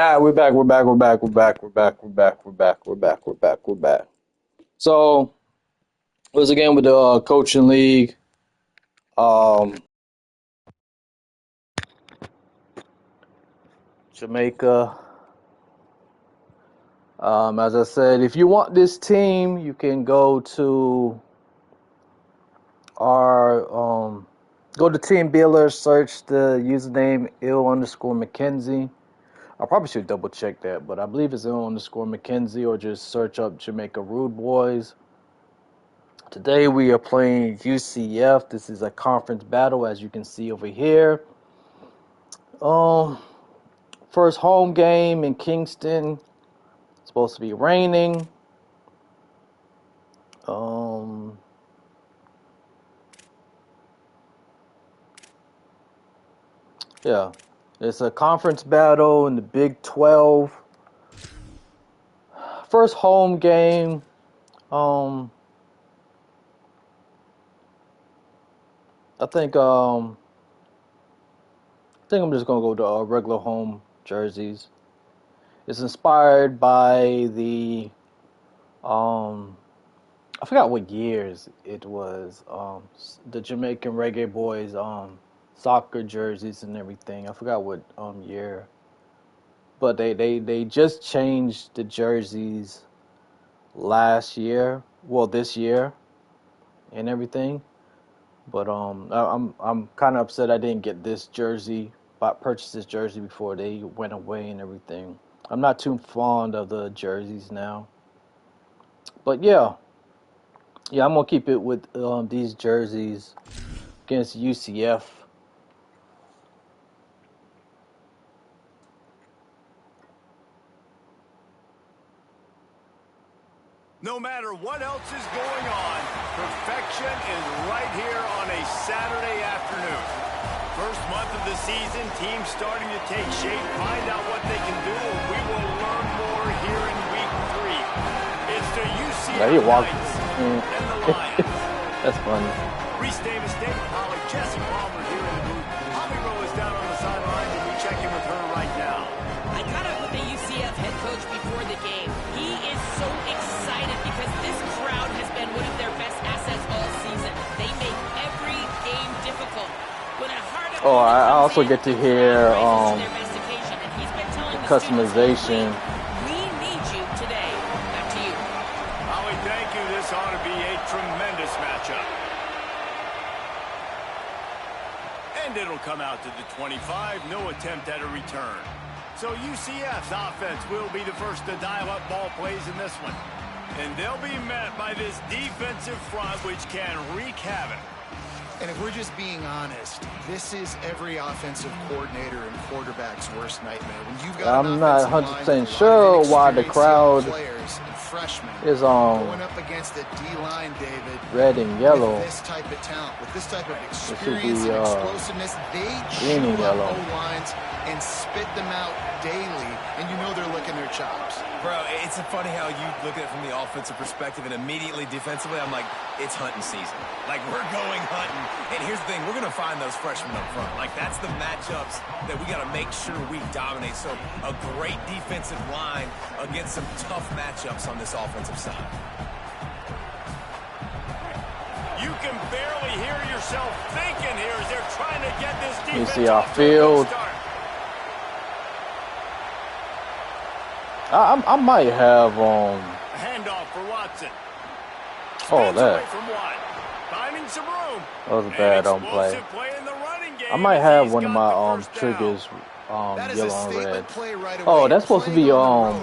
Ah, we're back. So it was a game with the coaching league. Um, Jamaica. As I said, if you want this team, you can our go to Team Builder, search the username ill_McKenzie. I probably should double check that, but I believe it's ill_McKenzie, or just search up Jamaica Rude Bwoyz. Today we are playing UCF. This is a conference battle, as you can see over here. Um, First home game in Kingston. It's supposed to be raining. Um, yeah, it's a conference battle in the Big 12. First home game. Um, I think I'm just gonna go to regular home jerseys. It's inspired by the I forgot what years it was. The Jamaican Reggae Boys soccer jerseys and everything. I forgot what year, but they just changed the jerseys last year. Well, this year and everything. But I'm kind of upset I didn't get this jersey, purchase this jersey before they went away and everything. I'm not too fond of the jerseys now. But yeah, I'm gonna keep it with these jerseys against UCF. No matter what else is going on, perfection is right here on a Saturday afternoon. First month of the season, teams starting to take shape, find out what they can do, and we will learn more here in week 3. It's the UCF Knights and the Lions. That's funny. Reese Davis, David Pollack, Jesse Palmer here in the booth. Holly Rowe is down on the sideline, and we check in with her right now. I caught up with the UCF head coach before the game. He is so excited because this crowd has been one of their best assets all season. They make every game difficult. When a hard I also get to hear the customization. We need you today. Back to you. Holly, thank you. This ought to be a tremendous matchup. And it'll come out to the 25. No attempt at a return. So UCF's offense will be the first to dial up ball plays in this one. And they'll be met by this defensive front, which can wreak havoc. And if we're just being honest, this is every offensive coordinator and quarterback's worst nightmare. When you've got I'm not 100% sure why the crowd is going up against the D-line, David. Red and yellow. With this type of talent, with this type of experience and explosiveness, they chew up O-lines and spit them out daily, and you know they're licking their chops. Bro, it's funny how you look at it from the offensive perspective, and immediately defensively, I'm like, it's hunting season. Like, we're going hunting. And here's the thing, we're going to find those freshmen up front. Like, that's the matchups that we got to make sure we dominate. So, a great defensive line against some tough matchups on this offensive side. You can barely hear yourself thinking here as they're trying to get this defense. You see our field. I might have a handoff for Watson. Oh, that. Finding some room. That was a bad play. I might have one of my triggers yellow and red. Oh, that's supposed to be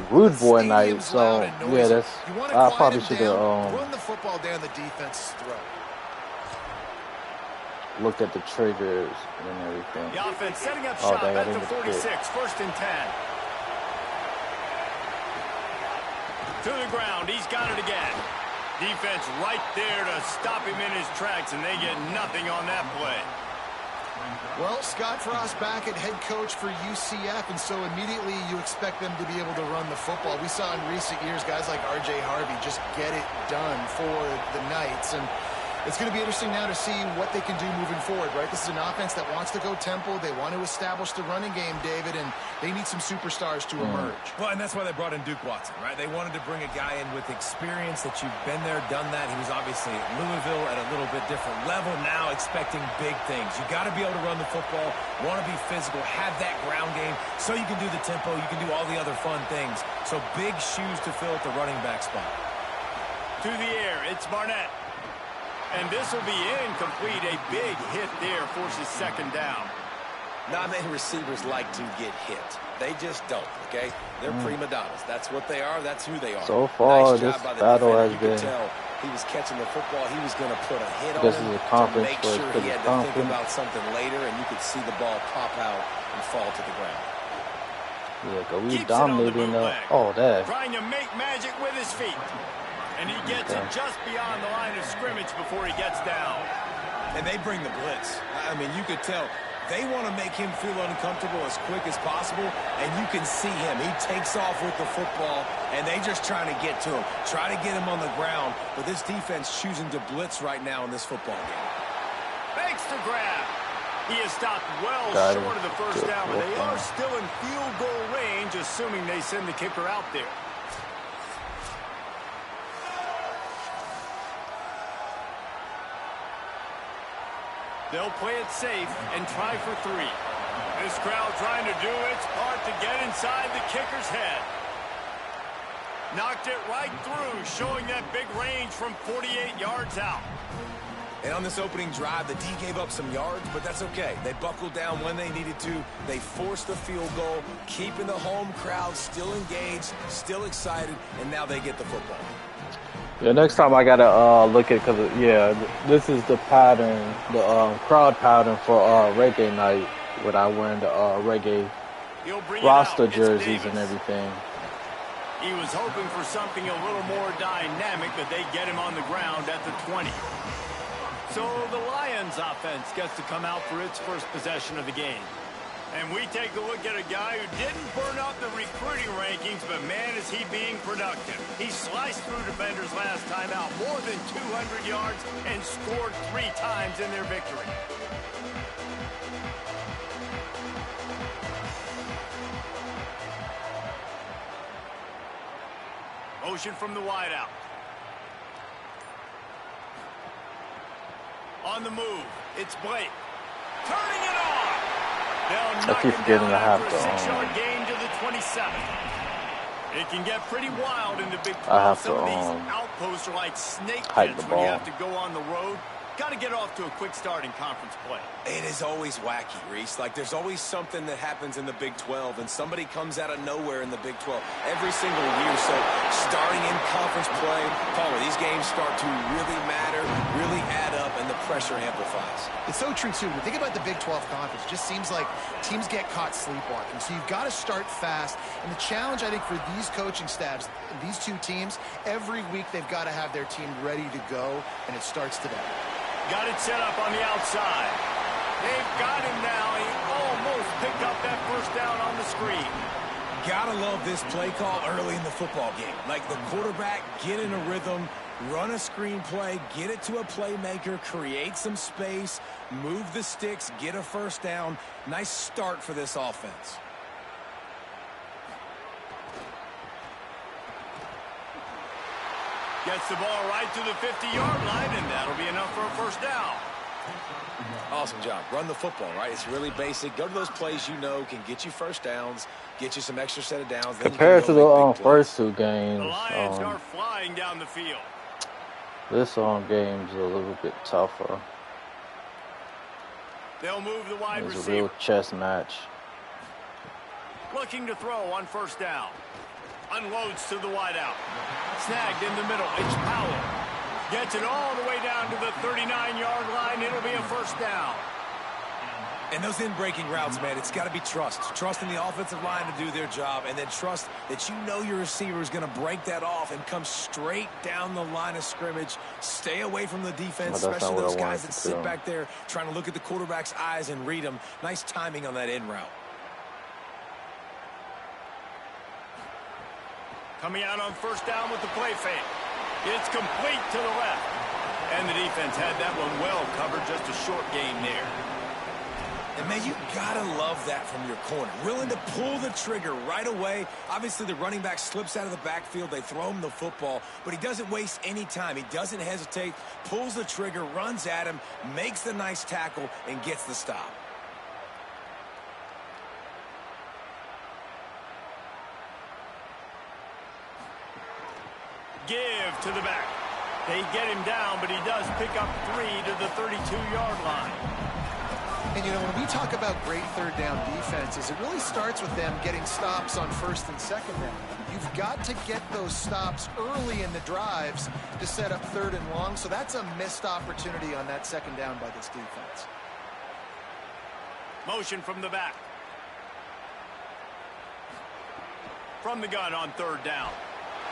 Rude Boy night. So yeah, that's I probably should have run the football down the defense's throat. Looked at the triggers and everything. The offense setting up shop at the 46, first and 10. To the ground, he's got it again. Defense right there to stop him in his tracks, and they get nothing on that play. Well, Scott Frost back at head coach for UCF, and so immediately you expect them to be able to run the football. We saw in recent years guys like R.J. Harvey just get it done for the Knights, and It's going to be interesting now to see what they can do moving forward, right? This is an offense that wants to go tempo. They want to establish the running game, David, and they need some superstars to emerge. Well, and that's why they brought in Duke Watson, right? They wanted to bring a guy in with experience that you've been there, done that. He was obviously at Louisville at a little bit different level, now expecting big things. You got to be able to run the football, want to be physical, have that ground game, so you can do the tempo, you can do all the other fun things. So big shoes to fill at the running back spot. To the air, it's Barnett. And this will be incomplete. A big hit there forces second down. Not many receivers like to get hit. They just don't, okay? They're prima donnas. That's what they are. That's who they are. So far, this battle has been... He was catching the football. He was going to put a hit on This him is a conference to make sure he had to think conference. about something later, and you could see the ball pop out and fall to the ground. Yeah, because we dominating that. Trying to make magic with his feet. And he gets it just beyond the line of scrimmage before he gets down. And they bring the blitz. I mean, you could tell. They want to make him feel uncomfortable as quick as possible, and you can see him. He takes off with the football, and they just trying to get to him, try to get him on the ground. But this defense choosing to blitz right now in this football game. Makes the grab. He is stopped well short of the first down, but they are still in field goal range, assuming they send the kicker out there. They'll play it safe and try for 3. This crowd trying to do its part to get inside the kicker's head. Knocked it right through, showing that big range from 48 yards out. And on this opening drive, the D gave up some yards, but that's okay. They buckled down when they needed to. They forced the field goal, keeping the home crowd still engaged, still excited, and now they get the football. Yeah, next time I gotta look at, because this is the pattern, the crowd pattern for reggae night, without wearing the reggae roster jerseys and everything. He was hoping for something a little more dynamic, but they get him on the ground at the 20. So the Lions offense gets to come out for its first possession of the game. And we take a look at a guy who didn't burn out the recruiting rankings, but man, is he being productive. He sliced through defenders last time out, more than 200 yards, and scored 3 times in their victory. Motion from the wideout. On the move, it's Blake. Turning it on. I keep forgetting I have to. 6-yard gain to the 27. It can get pretty wild in the Big 12. I have to Some of these outposts are like snake hike pits the when you ball. have to go on the road. Got to get off to a quick start in conference play. It is always wacky, Reese. Like, there's always something that happens in the Big 12, and somebody comes out of nowhere in the Big 12 every single year. So, starting in conference play, Palmer, these games start to really matter, really add up, and the pressure amplifies. It's so true, too. When you think about the Big 12 conference, it just seems like teams get caught sleepwalking. So you've got to start fast. And the challenge, I think, for these coaching staffs, these two teams, every week they've got to have their team ready to go, and it starts today. Got it set up on the outside. They've got him now. He almost picked up that first down on the screen. Gotta love this play call early in the football game. Like, the quarterback, get in a rhythm, run a screen play, get it to a playmaker, create some space, move the sticks, get a first down. Nice start for this offense. Gets the ball right to the 50-yard line, and that'll be enough for a first down. Awesome job. Run the football, right? It's really basic. Go to those plays you know can get you first downs, get you some extra set of downs. Compared to the first 2 games, The Lions are flying down the field. this game's a little bit tougher. They'll move the wide It's receiver. a real chess match. Looking to throw on first down. Unloads to the wideout. Snagged in the middle. It's Powell. Gets it all the way down to the 39-yard line. It'll be a first down. And those in-breaking routes, man, it's got to be trust. Trust in the offensive line to do their job, and then trust that you know your receiver is going to break that off and come straight down the line of scrimmage. Stay away from the defense, especially those guys that sit back there trying to look at the quarterback's eyes and read them. Nice timing on that in route. Coming out on first down with the play fake. It's complete to the left. And the defense had that one well covered, just a short gain there. And, man, you got to love that from your corner. Willing to pull the trigger right away. Obviously, the running back slips out of the backfield. They throw him the football, but he doesn't waste any time. He doesn't hesitate, pulls the trigger, runs at him, makes the nice tackle, and gets the stop. Give to the back. They get him down, but he does pick up 3 to the 32-yard line. And, you know, when we talk about great third down defenses, it really starts with them getting stops on first and second down. You've got to get those stops early in the drives to set up third and long, so that's a missed opportunity on that second down by this defense. Motion from the back. From the gun on third down.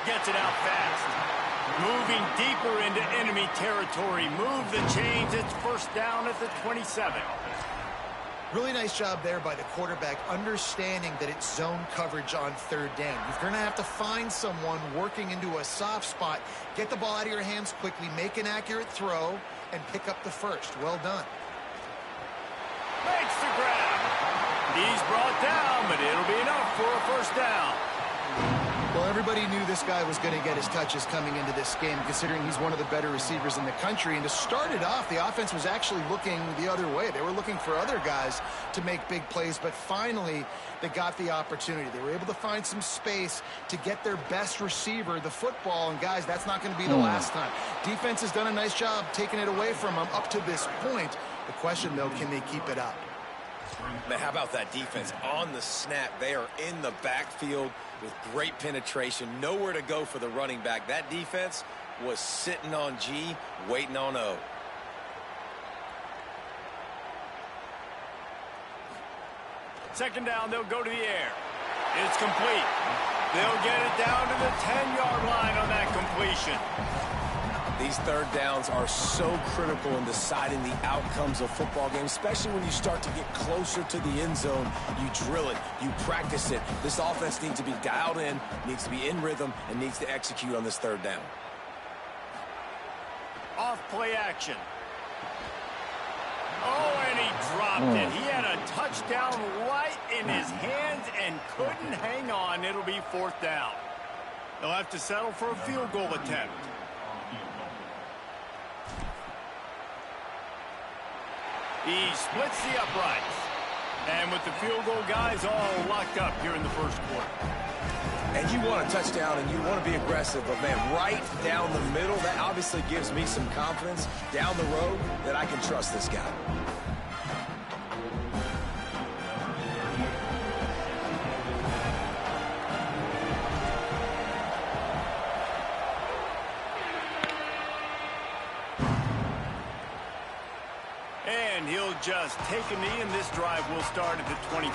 Gets it out fast. Moving deeper into enemy territory. Move the chains. It's first down at the 27. Really nice job there by the quarterback, understanding that it's zone coverage on third down. You're going to have to find someone working into a soft spot, get the ball out of your hands quickly, make an accurate throw, and pick up the first. Well done. Makes the grab. He's brought down, but it'll be enough for a first down. Well, everybody knew this guy was going to get his touches coming into this game, considering he's one of the better receivers in the country. And to start it off, the offense was actually looking the other way. They were looking for other guys to make big plays, but finally they got the opportunity. They were able to find some space to get their best receiver the football. And, guys, that's not going to be the last time. Defense has done a nice job taking it away from them up to this point. The question, though, can they keep it up? Man, how about that defense on the snap? They are in the backfield with great penetration. Nowhere to go for the running back. That defense was sitting on G, waiting on O. Second down, they'll go to the air. It's complete. They'll get it down to the 10-yard line on that completion. These third downs are so critical in deciding the outcomes of football games, especially when you start to get closer to the end zone. You drill it, you practice it. This offense needs to be dialed in, needs to be in rhythm, and needs to execute on this third down. Off play action. Oh, and he dropped it. He had a touchdown right in his hands and couldn't hang on. It'll be fourth down. They'll have to settle for a field goal attempt. He splits the uprights. And with the field goal guys all locked up here in the first quarter. And you want a touchdown and you want to be aggressive, but, man, right down the middle, that obviously gives me some confidence down the road that I can trust this guy. And he'll just take a knee, and this drive will start at the 25.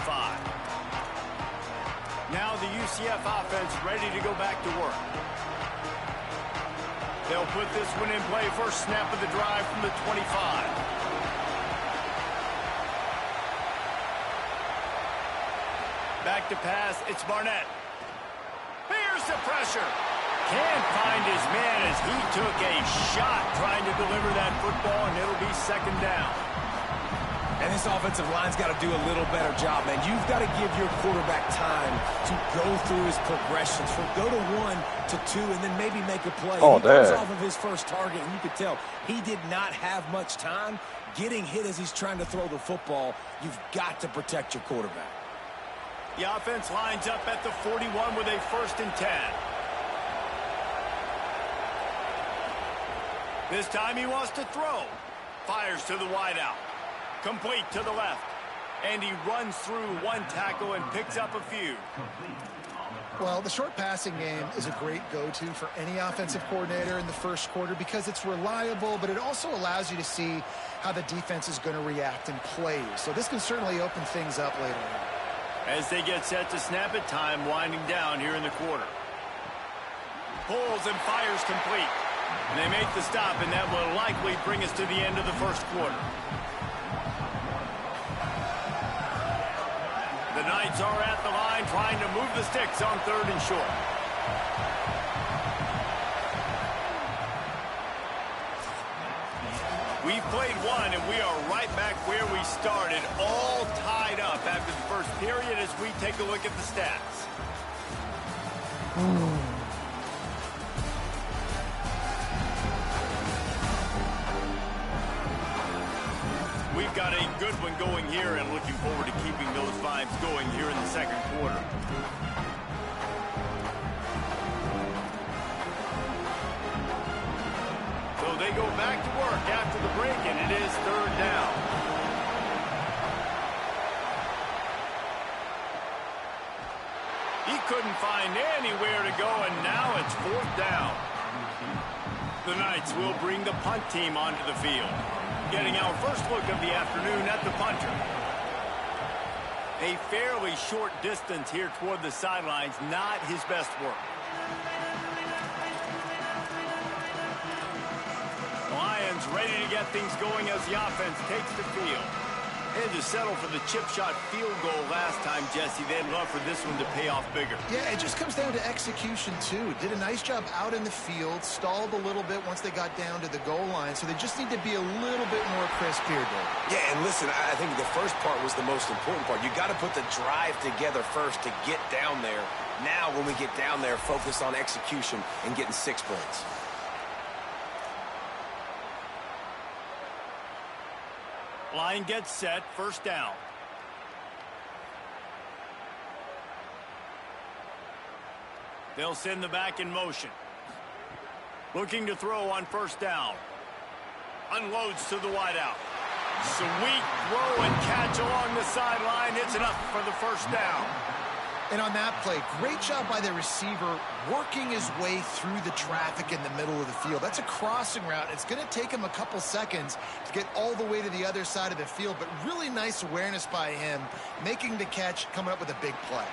Now the UCF offense ready to go back to work. They'll put this one in play. First snap of the drive from the 25. Back to pass. It's Barnett. Here's the pressure. Can't find his man as he took a shot trying to deliver that football, and it'll be second down. And this offensive line's got to do a little better job, man. You've got to give your quarterback time to go through his progressions, from go to 1 to 2, and then maybe make a play. Oh, he goes off of his first target, and you could tell he did not have much time getting hit as he's trying to throw the football. You've got to protect your quarterback. The offense lines up at the 41 with a first and 10. This time he wants to throw. Fires to the wideout. Complete to the left. And he runs through one tackle and picks up a few. Well, the short passing game is a great go-to for any offensive coordinator in the first quarter because it's reliable, but it also allows you to see how the defense is going to react and play. So this can certainly open things up later on. As they get set to snap it, time winding down here in the quarter. Pulls and fires complete. And they make the stop, and that will likely bring us to the end of the first quarter. The Knights are at the line trying to move the sticks on third and short. We've played one, and we are right back where we started, all tied up after the first period as we take a look at the stats. We've got a good one going here and looking forward to keeping those vibes going here in the second quarter. So they go back to work after the break, and it is third down. He couldn't find anywhere to go, and now it's fourth down. The Knights will bring the punt team onto the field. Getting our first look of the afternoon at the punter. A fairly short distance here toward the sidelines, not his best work. Lions ready to get things going as the offense takes the field. Had to settle for the chip shot field goal last time, Jesse. They'd love for this one to pay off bigger. Yeah, it just comes down to execution, too. Did a nice job out in the field, stalled a little bit once they got down to the goal line, so they just need to be a little bit more crisp here, Dave. Yeah, and listen, I think the first part was the most important part. You got to put the drive together first to get down there. Now, when we get down there, focus on execution and getting 6 points. Line gets set, first down. They'll send the back in motion. Looking to throw on first down. Unloads to the wideout. Sweet throw and catch along the sideline. It's enough for the first down. And on that play, great job by the receiver working his way through the traffic in the middle of the field. That's a crossing route. It's going to take him a couple seconds to get all the way to the other side of the field, but really nice awareness by him, making the catch, coming up with a big play.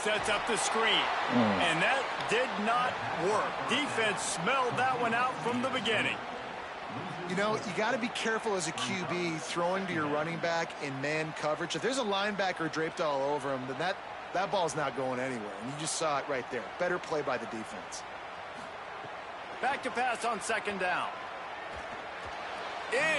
Sets up the screen, and that did not work. Defense smelled that one out from the beginning. You know, you got to be careful as a QB throwing to your running back in man coverage. If there's a linebacker draped all over him, then that ball's not going anywhere, and you just saw it right there. Better play by the defense. Back to pass on second down.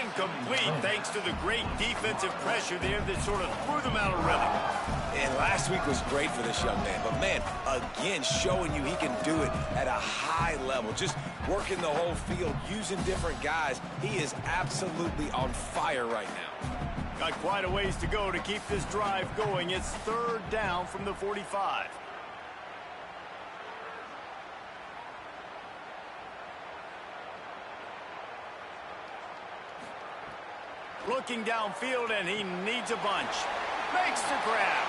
Incomplete thanks to the great defensive pressure there that sort of threw them out of rhythm. And last week was great for this young man. But, man, again, showing you he can do it at a high level. Just working the whole field, using different guys. He is absolutely on fire right now. Got quite a ways to go to keep this drive going. It's third down from the 45. Looking downfield, and he needs a bunch. Makes the grab.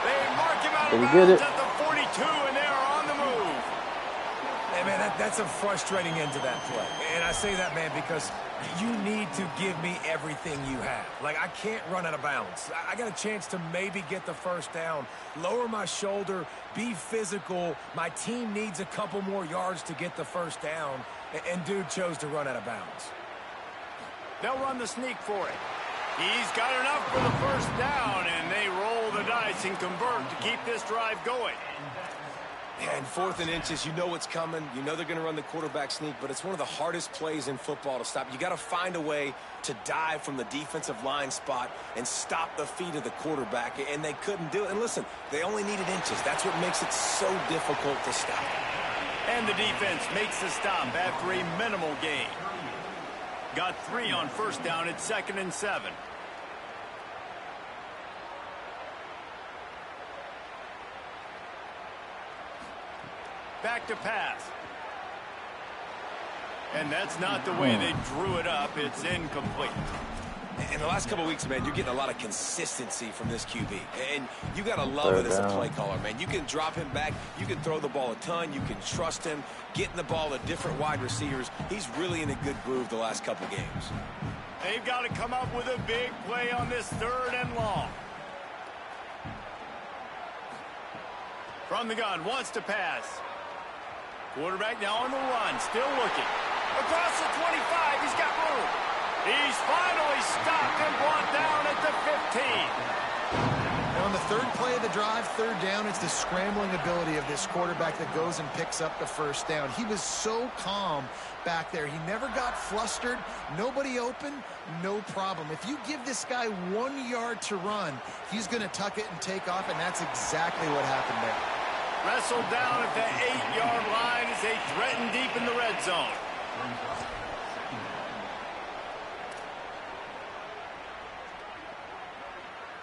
They mark him out of bounds at the 42, and they're on the move. Hey, man, that's a frustrating end to that play. And I say that, man, because you need to give me everything you have. Like, I can't run out of bounds. I got a chance to maybe get the first down, lower my shoulder, be physical. My team needs a couple more yards to get the first down, and dude chose to run out of bounds. They'll run the sneak for it. He's got enough for the first down, and they roll the dice and convert to keep this drive going. And 4th and inches, you know what's coming. You know they're going to run the quarterback sneak, but it's one of the hardest plays in football to stop. You got to find a way to dive from the defensive line spot and stop the feet of the quarterback, and they couldn't do it. And listen, they only needed inches. That's what makes it so difficult to stop. And the defense makes the stop after a minimal gain. Got 3 on first down. It's 2nd and 7. Back to pass. And that's not the way they drew it up. It's incomplete. In the last couple of weeks, man, you're getting a lot of consistency from this QB. And you got to love it as a play caller, man. You can drop him back. You can throw the ball a ton. You can trust him. Getting the ball to different wide receivers. He's really in a good groove the last couple games. They've got to come up with a big play on this 3rd and long. From the gun, wants to pass. Quarterback now on the run, still looking. Across the 25, he's got room. He's finally stopped and brought down at the 15. Now on the third play of the drive, third down, it's the scrambling ability of this quarterback that goes and picks up the first down. He was so calm back there. He never got flustered. Nobody open, no problem. If you give this guy 1 yard to run, he's going to tuck it and take off, and that's exactly what happened there. Wrestled down at the 8-yard line as they threaten deep in the red zone.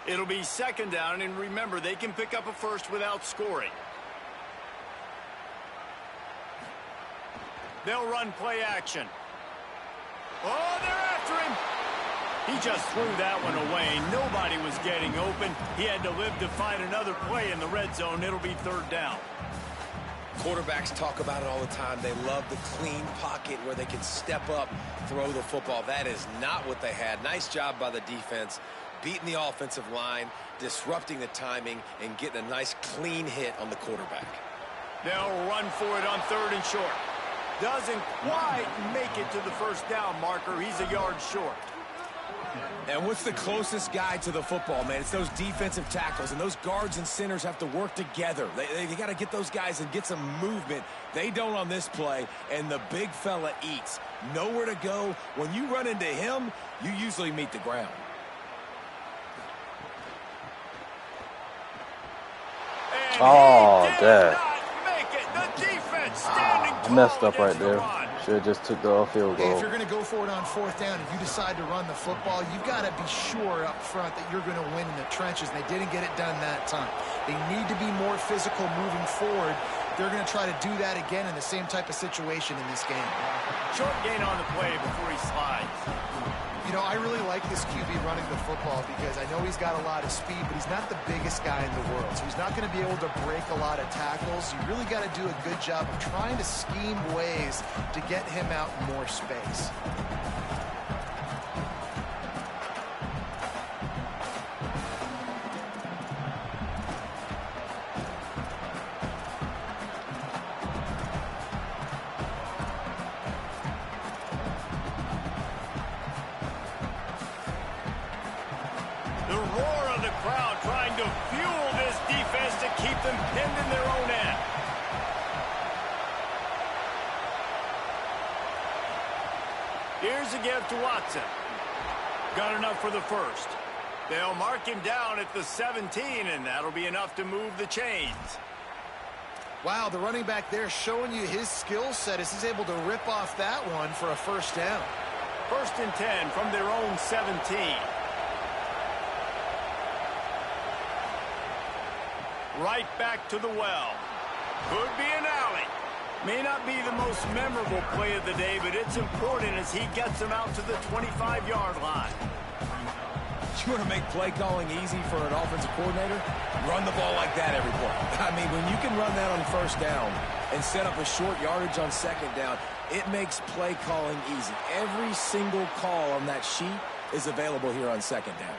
It'll be second down, and remember, they can pick up a first without scoring. They'll run play action. Oh, they're after him. He just threw that one away. Nobody was getting open. He had to live to find another play in the red zone. It'll be third down. Quarterbacks talk about it all the time. They love the clean pocket where they can step up, throw the football. That is not what they had. Nice job by the defense, beating the offensive line, disrupting the timing, and getting a nice clean hit on the quarterback. They'll run for it on third and short. Doesn't quite make it to the first down marker. He's a yard short. And what's the closest guy to the football, man? It's those defensive tackles, and those guards and centers have to work together. They got to get those guys and get some movement. They don't on this play, and the big fella eats. Nowhere to go. When you run into him, you usually meet the ground. Oh, dad. I messed up right there. Should have just took the field goal. If you're going to go for it on fourth down and you decide to run the football, you've got to be sure up front that you're going to win in the trenches, and they didn't get it done that time. They need to be more physical moving forward. They're going to try to do that again in the same type of situation in this game. Short gain on the play before he slides. You know, I really like this QB running the football because I know he's got a lot of speed, but he's not the biggest guy in the world. So he's not going to be able to break a lot of tackles. You really got to do a good job of trying to scheme ways to get him out in more space. Here's a give to Watson. Got enough for the first. They'll mark him down at the 17, and that'll be enough to move the chains. Wow, the running back there showing you his skill set as he's able to rip off that one for a first down. First and 10 from their own 17. Right back to the well. Could be an alley. May not be the most memorable play of the day, but it's important as he gets them out to the 25-yard line. You want to make play calling easy for an offensive coordinator? Run the ball like that every play. I mean, when you can run that on first down and set up a short yardage on second down, it makes play calling easy. Every single call on that sheet is available here on second down.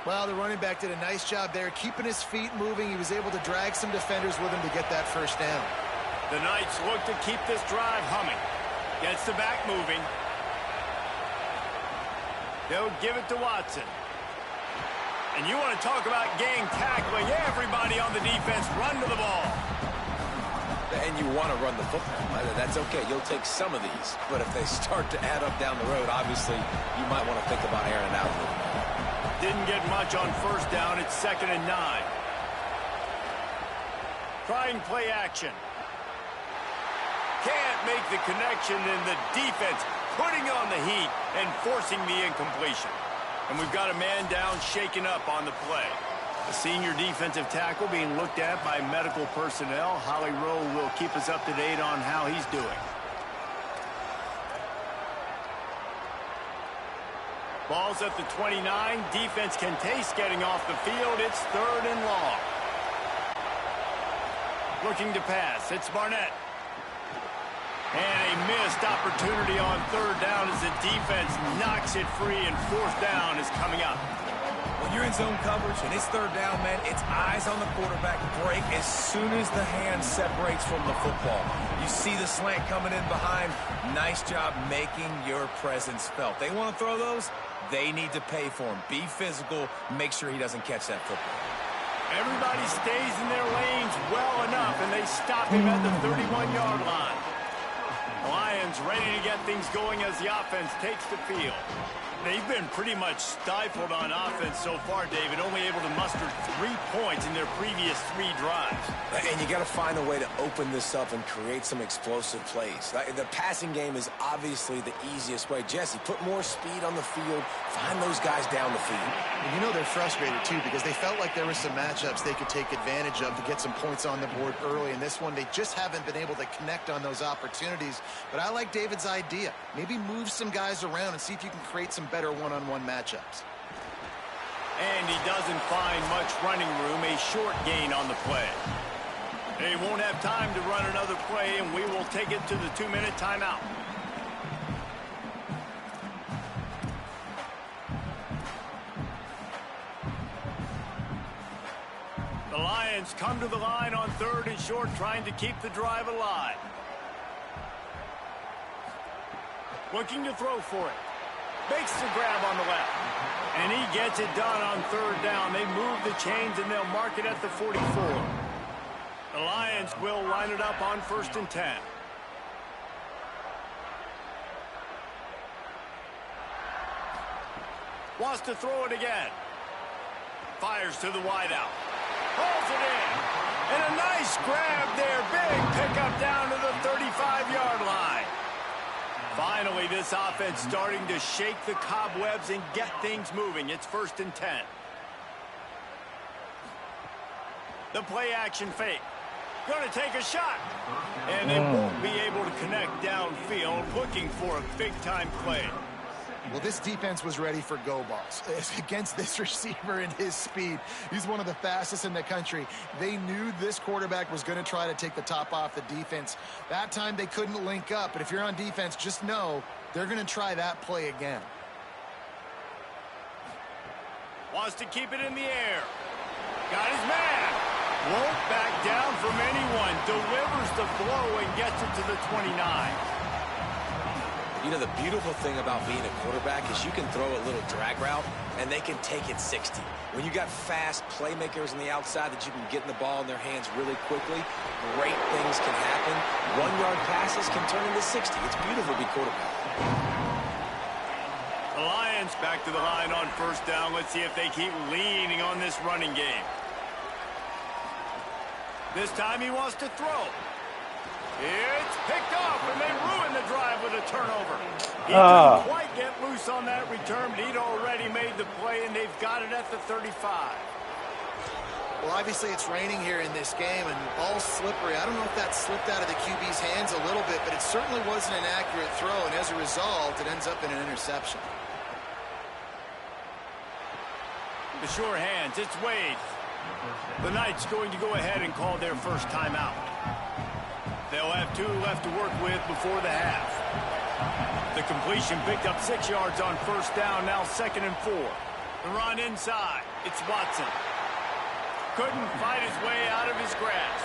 Well, the running back did a nice job there, keeping his feet moving. He was able to drag some defenders with him to get that first down. The Knights look to keep this drive humming. Gets the back moving. They'll give it to Watson. And you want to talk about gang tackling. Everybody on the defense run to the ball. And you want to run the football. That's okay. You'll take some of these. But if they start to add up down the road, obviously, you might want to think about airing it out a little bit. Didn't get much on first down. It's 2nd and 9. Trying play action. Can't make the connection, and the defense putting on the heat and forcing the incompletion. And we've got a man down, shaken up on the play. The senior defensive tackle being looked at by medical personnel. Holly Rowe will keep us up to date on how he's doing. Ball's at the 29. Defense can taste getting off the field. It's 3rd and long. Looking to pass. It's Barnett. And a missed opportunity on 3rd down as the defense knocks it free, and 4th down is coming up. When you're in zone coverage and it's 3rd down, man, it's eyes on the quarterback. Break as soon as the hand separates from the football. You see the slant coming in behind. Nice job making your presence felt. They want to throw those. They need to pay for them. Be physical. Make sure he doesn't catch that football. Everybody stays in their lanes well enough, and they stop him at the 31-yard line. The Lions ready to get things going as the offense takes the field. They've been pretty much stifled on offense so far, David, only able to muster 3 points in their previous 3 drives. And you got to find a way to open this up and create some explosive plays. The passing game is obviously the easiest way. Jesse, put more speed on the field, find those guys down the field. And you know they're frustrated, too, because they felt like there were some matchups they could take advantage of to get some points on the board early. In this one, they just haven't been able to connect on those opportunities. But I like David's idea. Maybe move some guys around and see if you can create some better one-on-one matchups. And he doesn't find much running room, a short gain on the play. They won't have time to run another play, and we will take it to the 2-minute timeout. The Lions come to the line on 3rd and short, trying to keep the drive alive. Looking to throw for it. Makes the grab on the left. And he gets it done on 3rd down. They move the chains, and they'll mark it at the 44. The Lions will line it up on 1st and 10. Wants to throw it again. Fires to the wideout. Pulls it in. And a nice grab there. Big pickup down to the 35-yard line. Finally, this offense starting to shake the cobwebs and get things moving. It's 1st and 10. The play action fake. Going to take a shot. And they won't be able to connect downfield, looking for a big-time play. Well, this defense was ready for go balls. Against this receiver and his speed, he's one of the fastest in the country. They knew this quarterback was going to try to take the top off the defense. That time they couldn't link up, but if you're on defense, just know they're going to try that play again. Wants to keep it in the air. Got his man. Won't back down from anyone. Delivers the blow and gets it to the 29. You know, the beautiful thing about being a quarterback is you can throw a little drag route, and they can take it 60. When you got fast playmakers on the outside that you can get in the ball in their hands really quickly, great things can happen. 1-yard passes can turn into 60. It's beautiful to be quarterback. The Lions back to the line on 1st down. Let's see if they keep leaning on this running game. This time he wants to throw. It's picked off, and they ruin the drive with a turnover. He didn't quite get loose on that return, but he'd already made the play, and they've got it at the 35. Well, obviously it's raining here in this game, and the ball's slippery. I don't know if that slipped out of the QB's hands a little bit, but it certainly wasn't an accurate throw, and as a result, it ends up in an interception. The sure hands, it's Wade. The Knights going to go ahead and call their first timeout. They'll have 2 left to work with before the half. The completion picked up 6 yards on 1st down, now 2nd and 4. The run inside. It's Watson. Couldn't fight his way out of his grasp.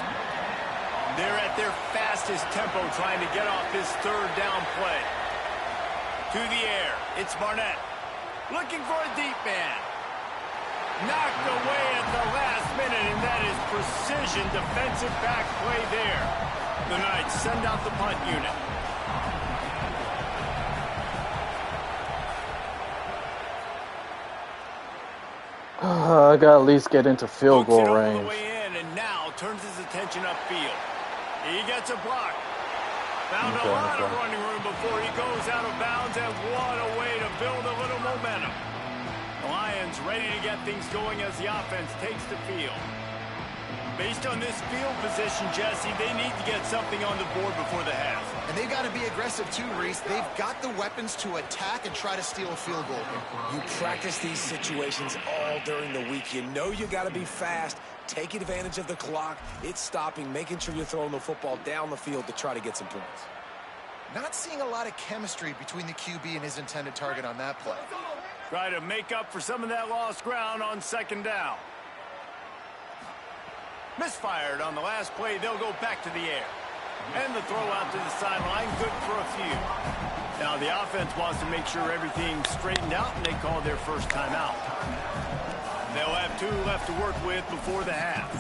They're at their fastest tempo trying to get off this 3rd down play. To the air. It's Barnett. Looking for a deep man. Knocked away at the last minute, and that is precision defensive back play there. The Knights send out the punt unit. I gotta at least get into field goal range. The way in, and now turns his attention upfield. He gets a block. Found a lot of running room before he goes out of bounds, and what a way to build a little momentum. The Lions ready to get things going as the offense takes the field. Based on this field position, Jesse, they need to get something on the board before the half. And they've got to be aggressive too, Reese. They've got the weapons to attack and try to steal a field goal here. You practice these situations all during the week. You know you got to be fast, take advantage of the clock. It's stopping, making sure you're throwing the football down the field to try to get some points. Not seeing a lot of chemistry between the QB and his intended target on that play. Try to make up for some of that lost ground on 2nd down. Misfired on the last play. They'll go back to the air. And the throw out to the sideline. Good for a few. Now the offense wants to make sure everything's straightened out, and they call their first timeout. They'll have 2 left to work with before the half.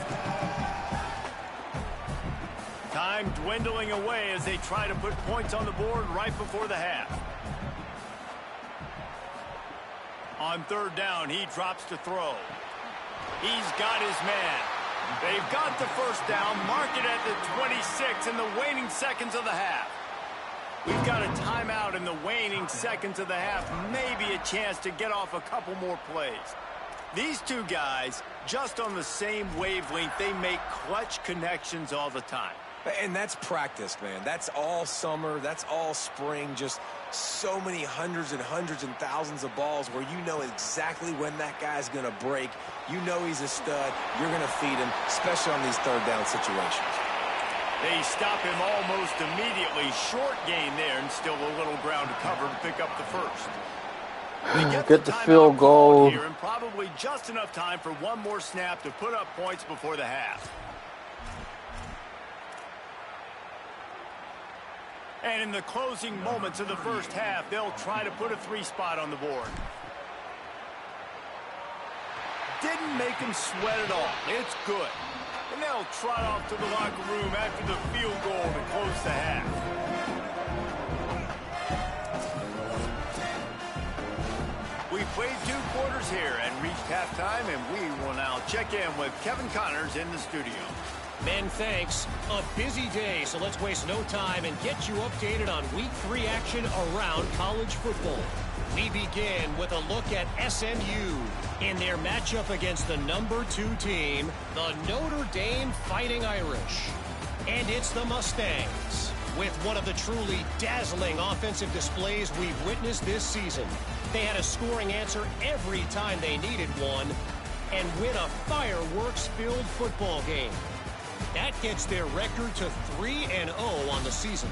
Time dwindling away as they try to put points on the board right before the half. On 3rd down, he drops to throw. He's got his man. They've got the 1st down, mark it at the 26 in the waning seconds of the half. We've got a timeout in the waning seconds of the half, maybe a chance to get off a couple more plays. These two guys, just on the same wavelength, they make clutch connections all the time. And that's practice, man. That's all summer. That's all spring. Just so many hundreds and thousands of balls where you know exactly when that guy's going to break. You know he's a stud. You're going to feed him, especially on these 3rd down situations. They stop him almost immediately. Short gain there and still a little ground to cover to pick up the 1st. They get the field goal here and probably just enough time for one more snap to put up points before the half. And in the closing moments of the 1st half, they'll try to put a 3 spot on the board. Didn't make him sweat at all. It's good. And they'll trot off to the locker room after the field goal to close the half. We played 2 quarters here and reached halftime, and we will now check in with Kevin Connors in the studio. Men, thanks. A busy day, so let's waste no time and get you updated on Week 3 action around college football. We begin with a look at SMU in their matchup against the number 2 team, the Notre Dame Fighting Irish. And it's the Mustangs. With one of the truly dazzling offensive displays we've witnessed this season. They had a scoring answer every time they needed one and win a fireworks-filled football game. That gets their record to 3-0 on the season.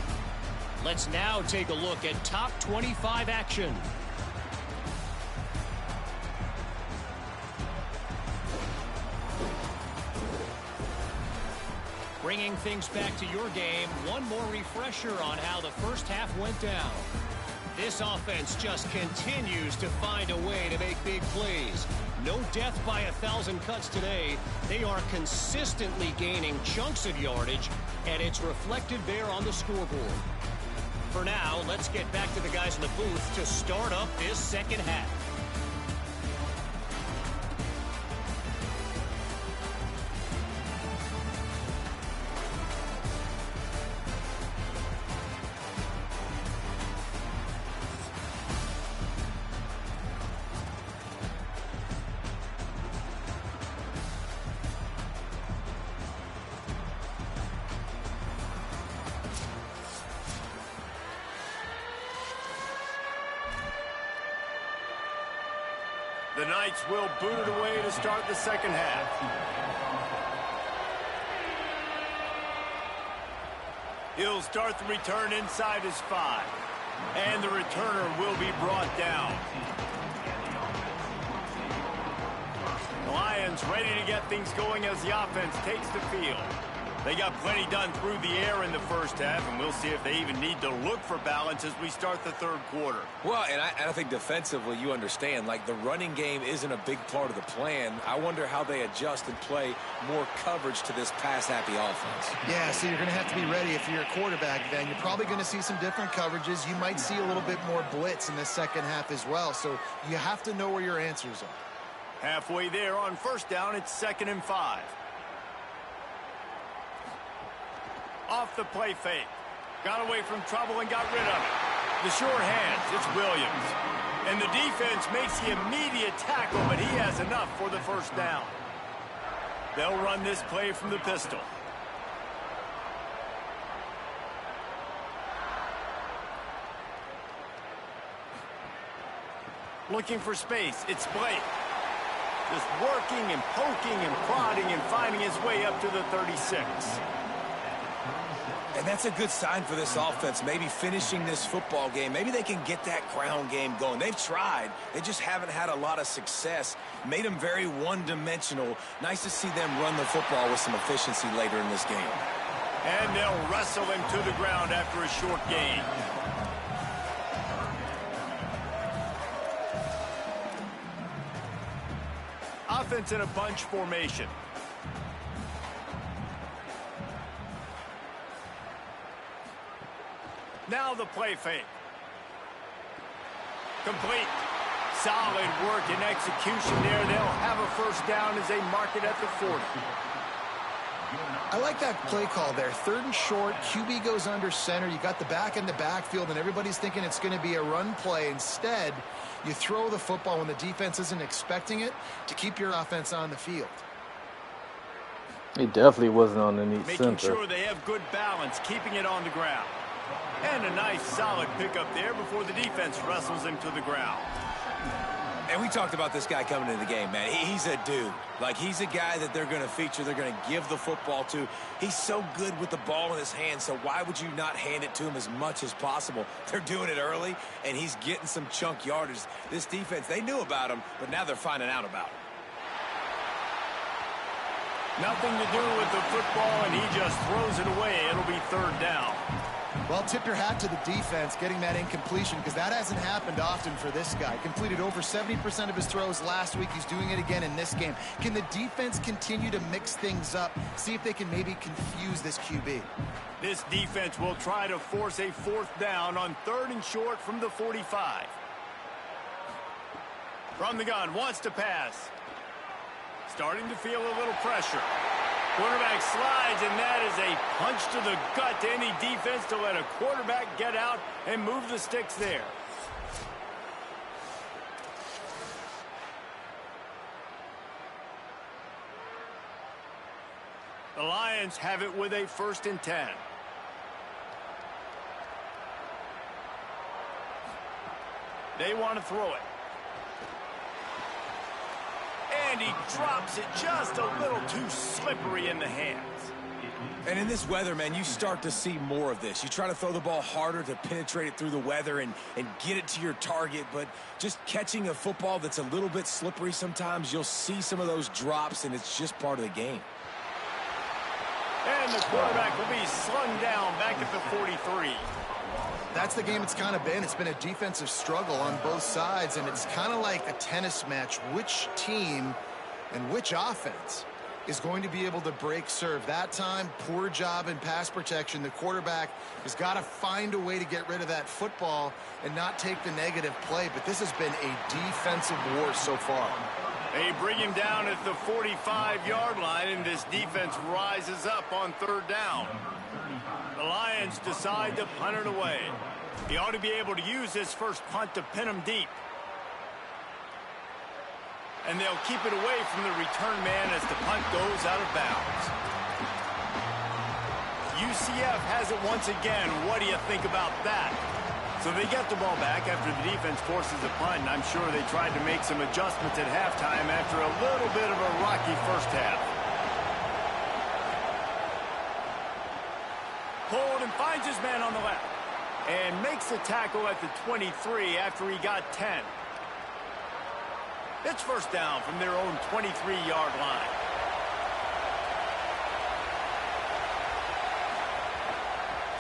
Let's now take a look at top 25 action. Bringing things back to your game, one more refresher on how the 1st half went down. This offense just continues to find a way to make big plays. No death by 1,000 cuts today. They are consistently gaining chunks of yardage, and it's reflected there on the scoreboard. For now, let's get back to the guys in the booth to start up this 2nd half. The Knights will boot it away to start the 2nd half. He'll start the return inside his 5. And the returner will be brought down. The Lions ready to get things going as the offense takes the field. They got plenty done through the air in the 1st half, and we'll see if they even need to look for balance as we start the 3rd quarter. Well, and I think defensively, you understand, like the running game isn't a big part of the plan. I wonder how they adjust and play more coverage to this pass-happy offense. Yeah, so you're going to have to be ready if you're a quarterback then. You're probably going to see some different coverages. You might see a little bit more blitz in the 2nd half as well, so you have to know where your answers are. Halfway there on 1st down, it's 2nd and 5. Off the play fake. Got away from trouble and got rid of it. The sure hands, it's Williams. And the defense makes the immediate tackle, but he has enough for the 1st down. They'll run this play from the pistol. Looking for space, it's Blake. Just working and poking and prodding and finding his way up to the 36. And that's a good sign for this offense, maybe finishing this football game. Maybe they can get that ground game going. They've tried. They just haven't had a lot of success. Made them very one-dimensional. Nice to see them run the football with some efficiency later in this game. And they'll wrestle him to the ground after a short gain. offense in a bunch formation. Now the play fake. Complete. Solid work and execution there. They'll have a first down as they mark it at the 40. I like that play call there. 3rd and short, QB goes under center. You got the back in the backfield, and everybody's thinking it's going to be a run play. Instead, you throw the football when the defense isn't expecting it to keep your offense on the field. He definitely wasn't on the neat center. Making sure they have good balance, keeping it on the ground. And a nice solid pickup there before the defense wrestles him to the ground. And we talked about this guy coming into the game, man. He's a dude. Like, he's a guy that they're going to feature, they're going to give the football to. He's so good with the ball in his hand, so why would you not hand it to him as much as possible? They're doing it early, and he's getting some chunk yardage. This defense, they knew about him, but now they're finding out about him. Nothing to do with the football, and he just throws it away. It'll be 3rd down. Well, tip your hat to the defense getting that incompletion, because that hasn't happened often for this guy. Completed over 70% of his throws last week. He's doing it again in this game. Can the defense continue to mix things up, see if they can maybe confuse this QB? This defense will try to force a 4th down on 3rd and short from the 45. From the gun, wants to pass. Starting to feel a little pressure. Quarterback slides, and that is a punch to the gut to any defense to let a quarterback get out and move the sticks there. The Lions have it with a 1st and 10. They want to throw it. And he drops it just a little too slippery in the hands. And in this weather, man, you start to see more of this. You try to throw the ball harder to penetrate it through the weather and get it to your target, but just catching a football that's a little bit slippery sometimes, you'll see some of those drops, and it's just part of the game. And the quarterback will be slung down back at the 43. That's the game it's kind of been. It's been a defensive struggle on both sides, and it's kind of like a tennis match. Which team and which offense is going to be able to break serve? That time, poor job in pass protection. The quarterback has got to find a way to get rid of that football and not take the negative play, but this has been a defensive war so far. They bring him down at the 45-yard line, and this defense rises up on 3rd down. The Lions decide to punt it away. He ought to be able to use this first punt to pin him deep. And they'll keep it away from the return man as the punt goes out of bounds. UCF has it once again. What do you think about that? So they get the ball back after the defense forces the punt, and I'm sure they tried to make some adjustments at halftime after a little bit of a rocky first half. Pulled and finds his man on the left. And makes the tackle at the 23 after he got 10. It's 1st down from their own 23-yard line.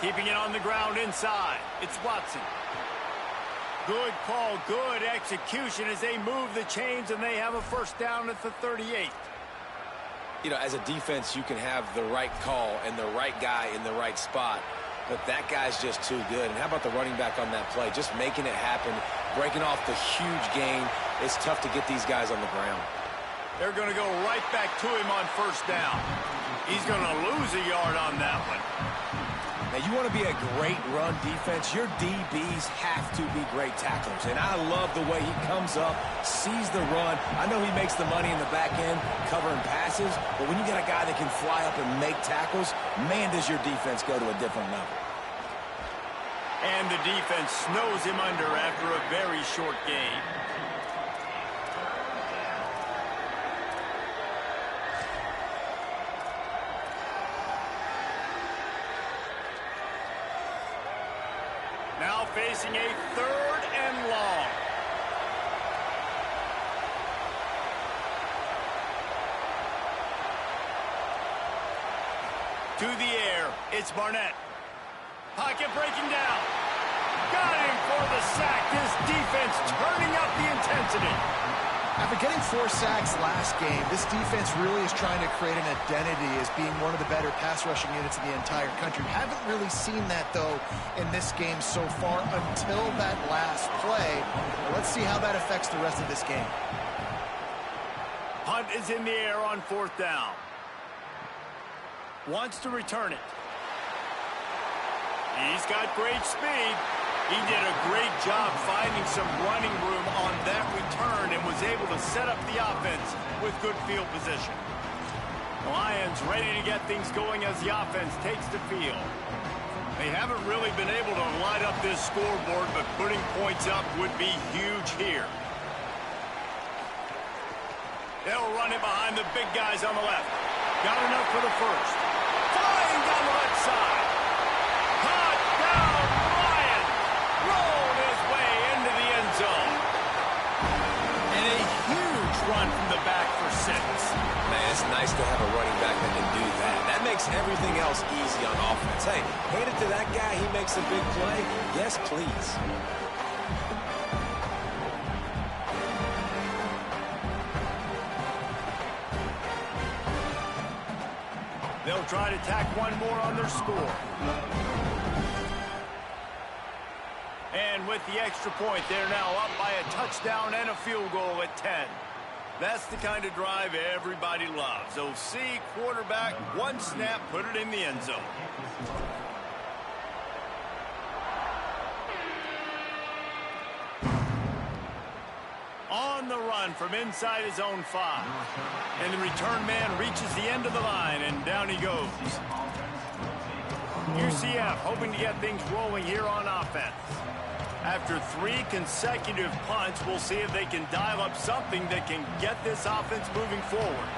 Keeping it on the ground inside. It's Watson. Good call, good execution as they move the chains, and they have a 1st down at the 38. You know, as a defense, you can have the right call and the right guy in the right spot, but that guy's just too good. And how about the running back on that play? Just making it happen, breaking off the huge gain. It's tough to get these guys on the ground. They're going to go right back to him on 1st down. He's going to lose a yard on that one. Now, you want to be a great run defense, your DBs have to be great tacklers. And I love the way he comes up, sees the run. I know he makes the money in the back end covering passes, but when you got a guy that can fly up and make tackles, man, does your defense go to a different level. And the defense snows him under after a very short game. Now facing a 3rd and long. To the air, it's Barnett. Pocket breaking down. Got him for the sack. This defense turning up the intensity. After getting 4 sacks last game, this defense really is trying to create an identity as being one of the better pass rushing units in the entire country. Haven't really seen that, though, in this game so far until that last play. Let's see how that affects the rest of this game. Hunt is in the air on 4th down. Wants to return it. He's got great speed. He did a great job finding some running room on that return and was able to set up the offense with good field position. The Lions ready to get things going as the offense takes the field. They haven't really been able to light up this scoreboard, but putting points up would be huge here. They'll run it behind the big guys on the left. Got enough for the first. Flying down the left side. Touchdown, Ryan. Rolled his way into the end zone. And a huge run from the back for 6. Man, it's nice to have a running back that can do that. That makes everything else easy on offense. Hey, hand it to that guy. He makes a big play. Yes, please. They'll try to tack one more on their score. And with the extra point, they're now up by a touchdown and a field goal at 10. That's the kind of drive everybody loves. OC, quarterback, one snap, put it in the end zone. On the run from inside his own 5. And the return man reaches the end of the line, and down he goes. UCF hoping to get things rolling here on offense. After 3 consecutive punts, we'll see if they can dial up something that can get this offense moving forward.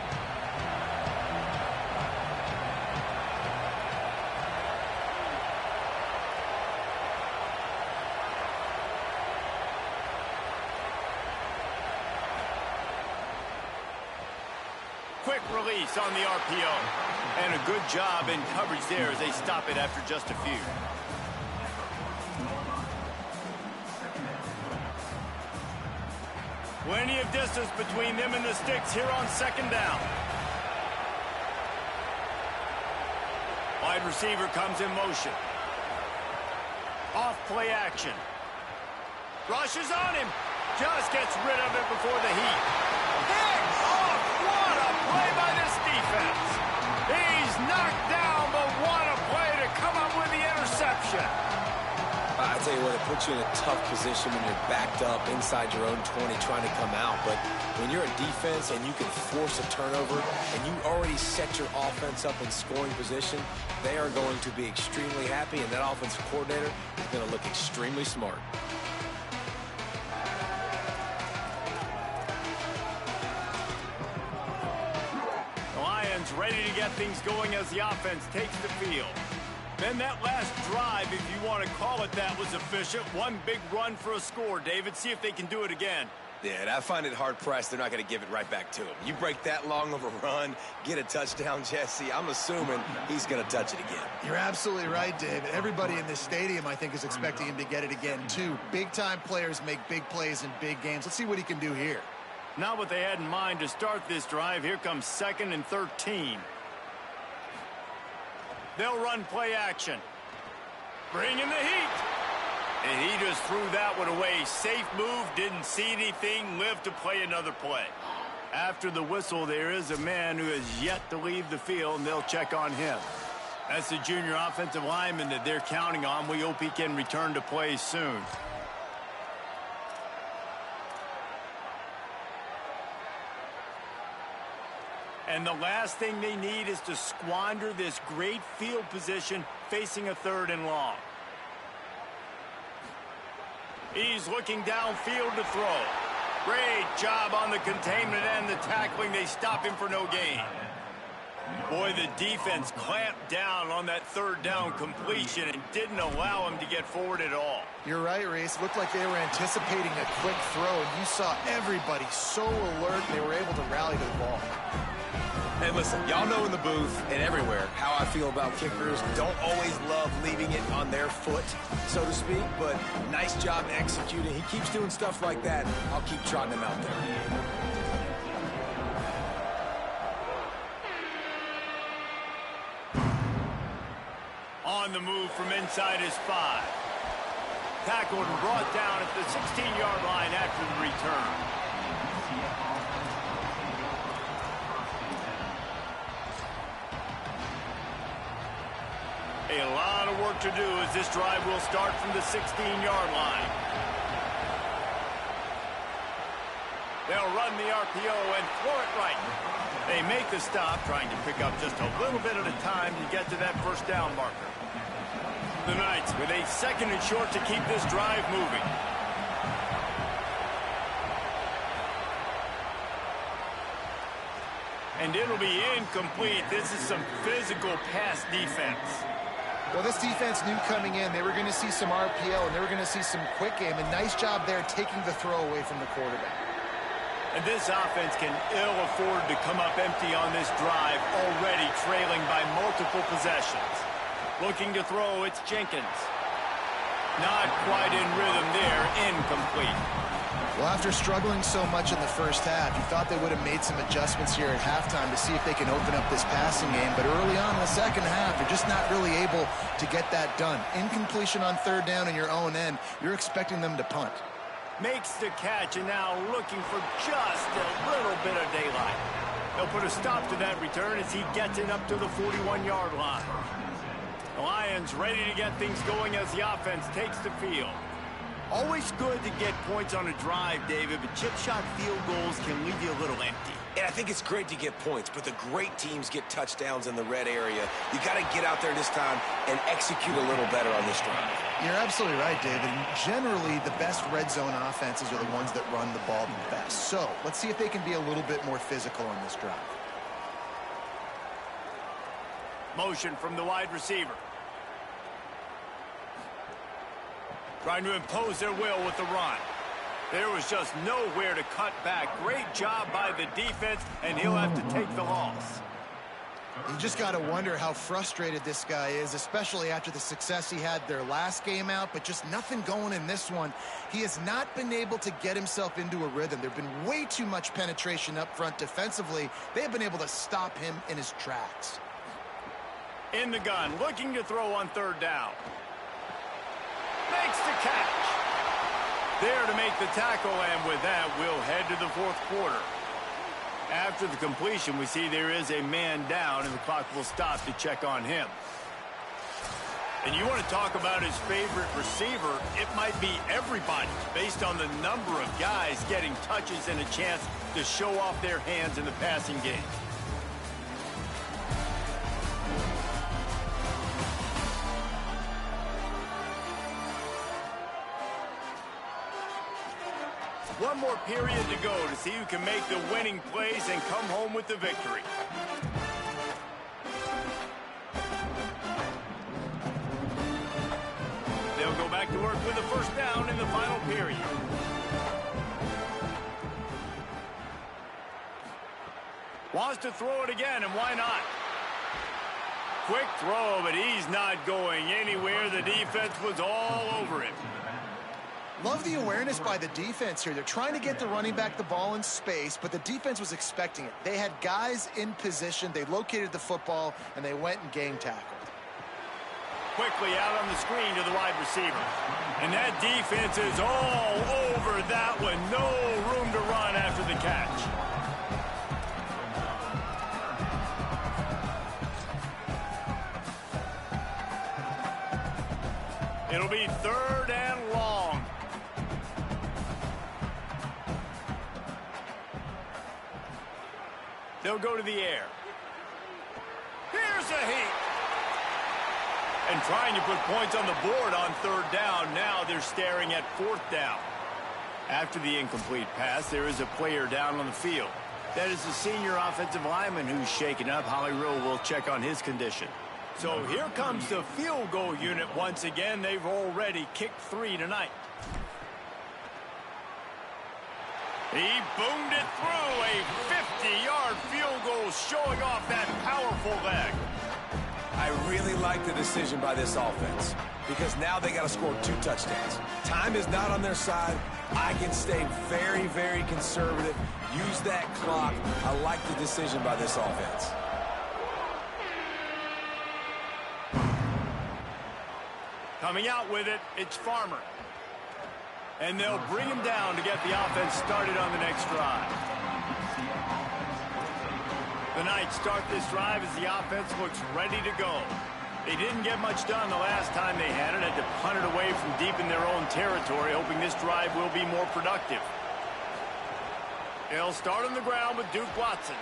Quick release on the RPO. And a good job in coverage there as they stop it after just a few. Plenty of distance between them and the sticks here on 2nd down. Wide receiver comes in motion. Off play action. Rushes on him. Just gets rid of it before the heat. Picked off. What a play by this defense. He's knocked down, but what a play to come up with the interception. I tell you what, it puts you in a tough position when you're backed up inside your own 20 trying to come out. But when you're a defense and you can force a turnover and you already set your offense up in scoring position, they are going to be extremely happy, and that offensive coordinator is going to look extremely smart. The Lions ready to get things going as the offense takes the field. Then that last drive, if you want to call it that, was efficient. One big run for a score, David. See if they can do it again. Yeah, and I find it hard-pressed they're not going to give it right back to him. You break that long of a run, get a touchdown, Jesse, I'm assuming he's going to touch it again. You're absolutely right, David. Everybody in this stadium, I think, is expecting him to get it again, too. Big-time players make big plays in big games. Let's see what he can do here. Not what they had in mind to start this drive. Here comes 2nd and 13. They'll run play action. Bring in the heat. And he just threw that one away. Safe move, didn't see anything, lived to play another play. After the whistle, there is a man who has yet to leave the field, and they'll check on him. That's the junior offensive lineman that they're counting on. We hope he can return to play soon. And the last thing they need is to squander this great field position facing a 3rd and long. He's looking downfield to throw. Great job on the containment and the tackling. They stop him for no gain. Boy, the defense clamped down on that 3rd down completion and didn't allow him to get forward at all. You're right, Reese. Looked like they were anticipating a quick throw, and you saw everybody so alert they were able to rally to the ball. Hey, listen, y'all know in the booth and everywhere how I feel about kickers. Don't always love leaving it on their foot, so to speak, but nice job executing. He keeps doing stuff like that. I'll keep trotting him out there. on the move from inside his 5. Tackled and brought down at the 16-yard line after the return. A lot of work to do as this drive will start from the 16-yard line. They'll run the RPO and throw it right. They make the stop, trying to pick up just a little bit at a time to get to that first down marker. The Knights with a 2nd and short to keep this drive moving. And it'll be incomplete. This is some physical pass defense. Well, this defense knew coming in they were going to see some RPO and they were going to see some quick game. And nice job there taking the throw away from the quarterback. And this offense can ill afford to come up empty on this drive, already trailing by multiple possessions. Looking to throw, it's Jenkins. Not quite in rhythm there, incomplete. Well, after struggling so much in the first half, you thought they would have made some adjustments here at halftime to see if they can open up this passing game. But early on in the second half, they're just not really able to get that done. Incompletion on 3rd down in your own end, you're expecting them to punt. Makes the catch and now looking for just a little bit of daylight. They'll put a stop to that return as he gets it up to the 41-yard line. The Lions ready to get things going as the offense takes the field. Always good to get points on a drive, David, but chip shot field goals can leave you a little empty. And I think it's great to get points, but the great teams get touchdowns in the red area. You got to get out there this time and execute a little better on this drive. You're absolutely right, David. Generally, the best red zone offenses are the ones that run the ball the best. So let's see if they can be a little bit more physical on this drive. Motion from the wide receiver. Trying to impose their will with the run. There was just nowhere to cut back. Great job by the defense, and he'll have to take the loss. You just got to wonder how frustrated this guy is, especially after the success he had their last game out, but just nothing going in this one. He has not been able to get himself into a rhythm. There have been way too much penetration up front defensively. They have been able to stop him in his tracks. In the gun, looking to throw on 3rd down. Makes the catch. There to make the tackle, and with that, we'll head to the 4th quarter. After the completion, we see there is a man down, and the clock will stop to check on him. And you want to talk about his favorite receiver, it might be everybody, based on the number of guys getting touches and a chance to show off their hands in the passing game. One more period to go to see who can make the winning plays and come home with the victory. They'll go back to work with the 1st down in the final period. Wants to throw it again, and why not? Quick throw, but he's not going anywhere. The defense was all over him. Love the awareness by the defense here. They're trying to get the running back the ball in space, but the defense was expecting it. They had guys in position. They located the football, and they went and game tackled. Quickly out on the screen to the wide receiver. And that defense is all over that one. No room to run after the catch. It'll be 3rd and long. They'll go to the air. Here's a heat. And trying to put points on the board on 3rd down. Now they're staring at 4th down. After the incomplete pass, there is a player down on the field. That is the senior offensive lineman who's shaken up. Holly Rowe will check on his condition. So here comes the field goal unit once again. They've already kicked 3 tonight. He boomed it through. A 50-yard field goal showing off that powerful leg. I really like the decision by this offense because now they got to score 2 touchdowns. Time is not on their side. I can stay very, very conservative. Use that clock. I like the decision by this offense. Coming out with it, it's Farmer. And they'll bring him down to get the offense started on the next drive. The Knights start this drive as the offense looks ready to go. They didn't get much done the last time they had it. Had to punt it away from deep in their own territory, hoping this drive will be more productive. They'll start on the ground with Duke Watson.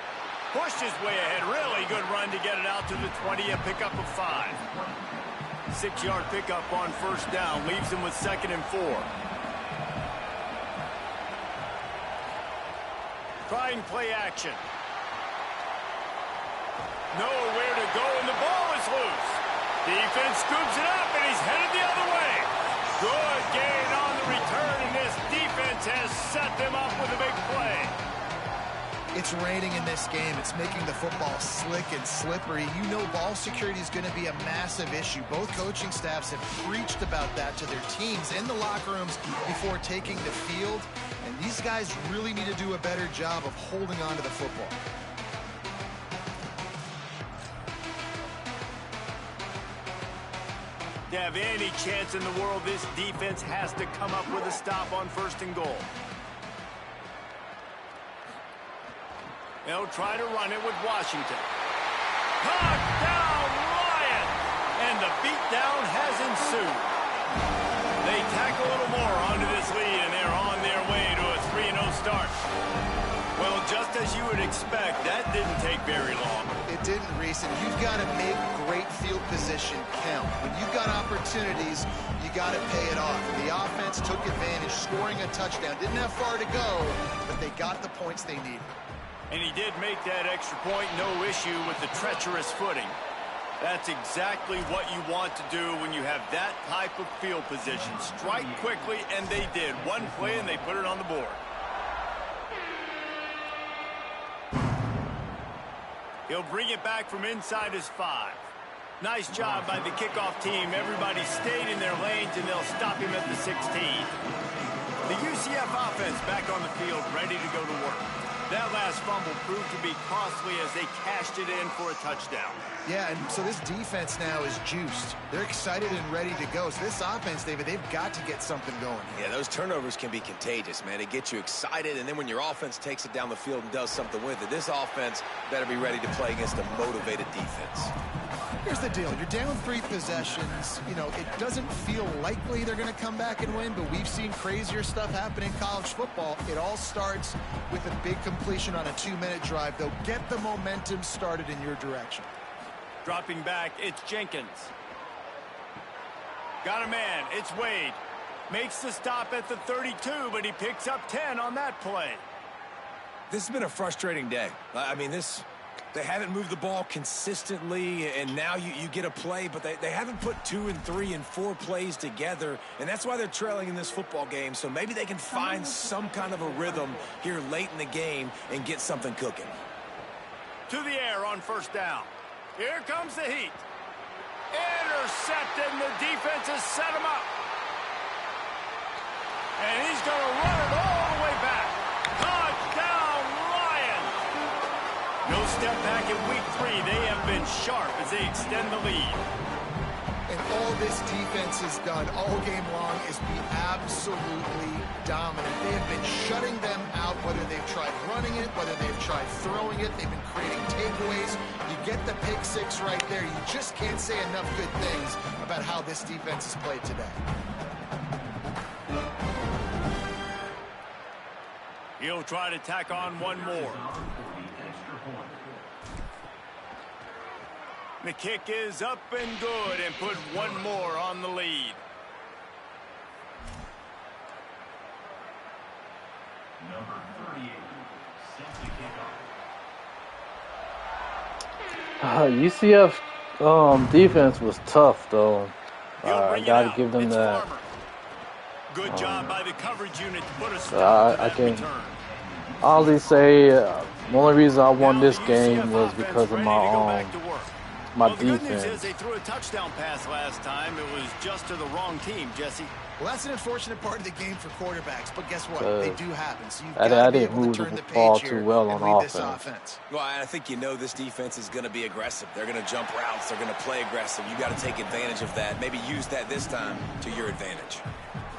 Pushed his way ahead. Really good run to get it out to the 20, a pickup of 5. 6-yard pickup on first down. Leaves him with 2nd and 4. Trying play action. Nowhere to go, and the ball is loose. Defense scoops it up, and he's headed the other way. Good gain on the return, and this defense has set them up with a big play. It's raining in this game. It's making the football slick and slippery. You know ball security is going to be a massive issue. Both coaching staffs have preached about that to their teams in the locker rooms before taking the field. And these guys really need to do a better job of holding on to the football. To have any chance in the world, this defense has to come up with a stop on 1st and goal. They'll try to run it with Washington. Touchdown, Lion! And the beatdown has ensued. They tack a little more onto this lead, and they're on their way to a 3-0 start. Well, just as you would expect, that didn't take very long. It didn't, Reese, and you've got to make great field position count. When you've got opportunities, you got to pay it off. The offense took advantage, scoring a touchdown. Didn't have far to go, but they got the points they needed. And he did make that extra point, no issue with the treacherous footing. That's exactly what you want to do when you have that type of field position. Strike quickly, and they did. One play, and they put it on the board. He'll bring it back from inside his 5. Nice job by the kickoff team. Everybody stayed in their lanes, and they'll stop him at the 16. The UCF offense back on the field, ready to go to work. That last fumble proved to be costly as they cashed it in for a touchdown. Yeah, and so this defense now is juiced. They're excited and ready to go. So this offense, David, they've got to get something going. Yeah, those turnovers can be contagious, man. It gets you excited, and then when your offense takes it down the field and does something with it, this offense better be ready to play against a motivated defense. Here's the deal. You're down 3 possessions. You know, it doesn't feel likely they're going to come back and win, but we've seen crazier stuff happen in college football. It all starts with a big completion on a 2-minute drive. They'll get the momentum started in your direction. Dropping back, it's Jenkins. Got a man, it's Wade. Makes the stop at the 32, but he picks up 10 on that play. This has been a frustrating day. I mean, they haven't moved the ball consistently, and now you get a play, but they haven't put 2 and 3 and 4 plays together, and that's why they're trailing in this football game. So maybe they can find some kind of a rhythm here late in the game and get something cooking. To the air on 1st down. Here comes the heat. Intercepted, and the defense has set him up. And he's going to run it all the way back. Touchdown, Lions! No step back in week 3. They have been sharp as they extend the lead. And all this defense has done all game long is be absolutely dominant. They have been shutting them out, whether they've tried running it, whether they've tried throwing it. They've been creating takeaways. You get the pick 6 right there. You just can't say enough good things about how this defense has played today. He'll try to tack on one more. The kick is up and good and put one more on the lead. Number 38, safety kickoff. UCF defense was tough, though. I got to give them it's that. Farmer. Good job by the coverage unit to put a stop to that return. Honestly say the only reason I won this game was because of my my Well, the good news is defense. they threw a touchdown pass last time. It was just to the wrong team, Jesse. Well, that's an unfortunate part of the game for quarterbacks, but guess what? They do happen. So you've I got to be didn't able move to the turn the ball page too here well and on lead this offense. offense. Well, I think this defense is going to be aggressive. They're going to jump routes. They're going to play aggressive. You got to take advantage of that. Maybe use that this time to your advantage.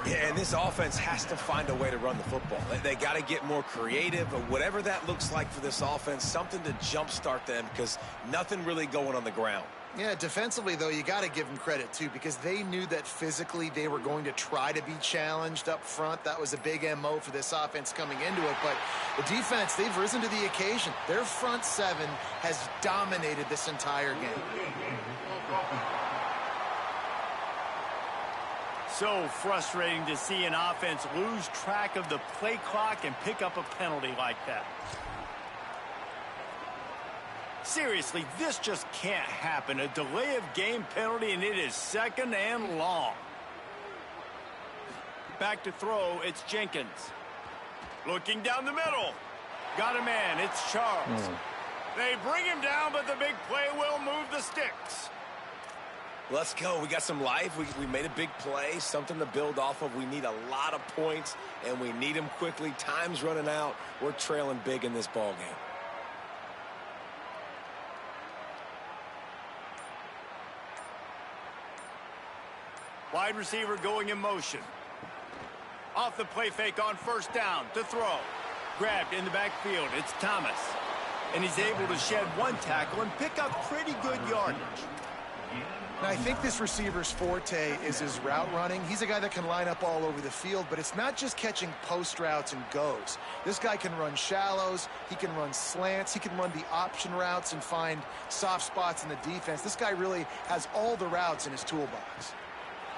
Yeah, and this offense has to find a way to run the football. They got to get more creative, but whatever that looks like for this offense, something to jumpstart them because nothing really going on the ground. Yeah, defensively, though, you got to give them credit, too, because they knew that physically they were going to try to be challenged up front. That was a big MO for this offense coming into it. But the defense, they've risen to the occasion. Their front seven has dominated this entire game. So frustrating to see an offense lose track of the play clock and pick up a penalty like that. Seriously, this just can't happen. A delay of game penalty, and it is second and long. Back to throw, it's Jenkins. Looking down the middle. Got a man, it's Charles. They bring him down, but the big play will move the sticks. Let's go. We got some life. We made a big play, something to build off of. We need a lot of points, and we need them quickly. Time's running out. We're trailing big in this ball game. Wide receiver going in motion. Off the play fake on first down to throw. Grabbed in the backfield. It's Thomas. And he's able to shed one tackle and pick up pretty good yardage. Now, I think this receiver's forte is his route running. He's a guy that can line up all over the field, but it's not just catching post routes and goes. This guy can run shallows, he can run slants, he can run the option routes and find soft spots in the defense. This guy really has all the routes in his toolbox.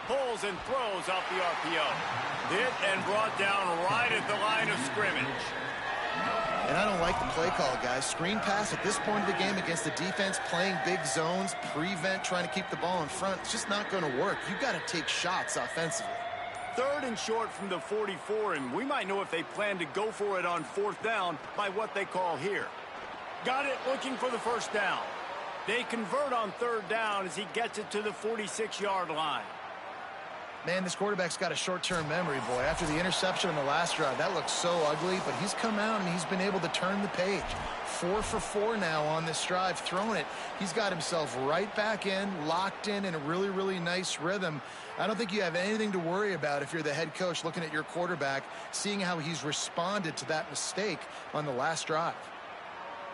Pulls and throws off the RPO. Hit and brought down right at the line of scrimmage. And I don't like the play call, guys. Screen pass at this point of the game against the defense, playing big zones, prevent, trying to keep the ball in front. It's just not going to work. You've got to take shots offensively. Third and short from the 44, and we might know if they plan to go for it on fourth down by what they call here. Got it, looking for the first down. They convert on third down as he gets it to the 46-yard line. Man, this quarterback's got a short-term memory, boy. After the interception on the last drive, that looked so ugly, but he's come out and he's been able to turn the page. 4 for 4 now on this drive, throwing it. He's got himself right back in, locked in a really, really nice rhythm. I don't think you have anything to worry about if you're the head coach looking at your quarterback, seeing how he's responded to that mistake on the last drive.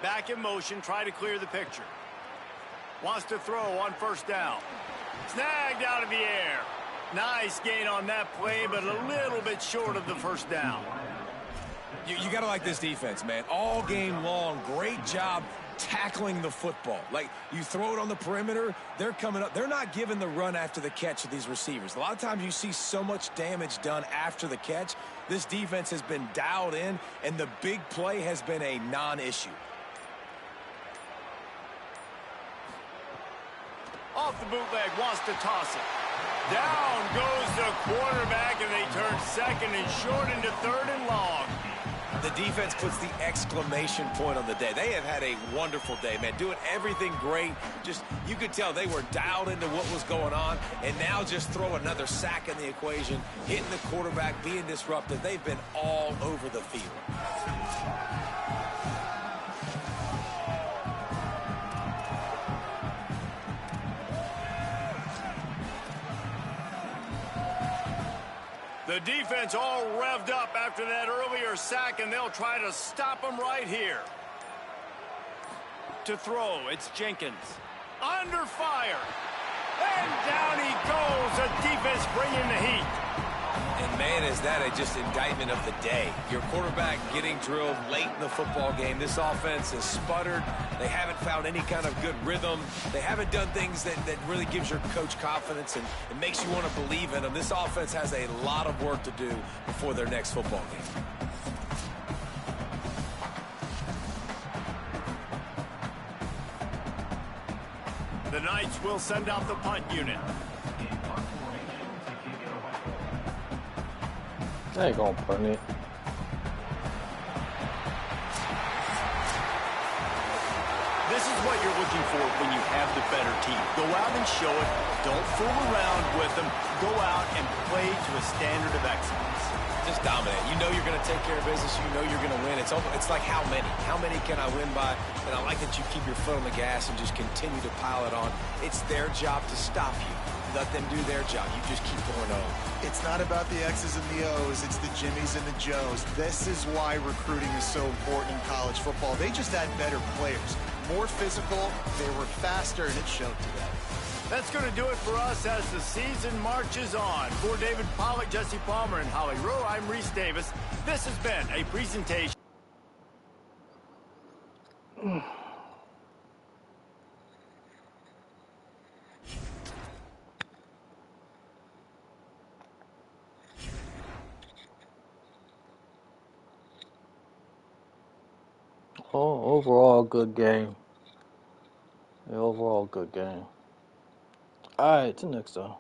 Back in motion, try to clear the picture. Wants to throw on first down. Snagged out of the air. Nice gain on that play, but a little bit short of the first down. You got to like this defense, man. All game long, great job tackling the football. Like, you throw it on the perimeter, they're coming up. They're not giving the run after the catch of these receivers. A lot of times you see so much damage done after the catch. This defense has been dialed in, and the big play has been a non-issue. Off the bootleg, wants to toss it. Down goes the quarterback, and they turn second and short into third and long. The defense puts the exclamation point on the day. They have had a wonderful day, man. Doing everything great. Just, you could tell they were dialed into what was going on, and now just throw another sack in the equation, hitting the quarterback, being disruptive. They've been all over the field. The defense all revved up after that earlier sack, and they'll try to stop them right here. To throw, it's Jenkins. Under fire. And down he goes. The defense bringing the heat. And, man, is that just indictment of the day. Your quarterback getting drilled late in the football game. This offense has sputtered. They haven't found any kind of good rhythm. They haven't done things that really gives your coach confidence and it makes you want to believe in them. This offense has a lot of work to do before their next football game. The Knights will send out the punt unit. They ain't gonna punt it. This is what you're looking looking for when you have the better team. Go out and show it. Don't fool around with them. Go out and play to a standard of excellence. Just dominate. You know you're going to take care of business. You know you're going to win. It's like how many? How many can I win by? And I like that you keep your foot on the gas and just continue to pile it on. It's their job to stop you. Let them do their job. You just keep going on. It's not about the X's and the O's. It's the Jimmies and the Joes. This is why recruiting is so important in college football. They just had better players. More physical. They were faster, and it showed today. That's going to do it for us as the season marches on. For David Pollack, Jesse Palmer, and Holly Rowe, I'm Reese Davis. This has been a presentation. Oh, overall good game. Yeah, overall good game. All right, till next time.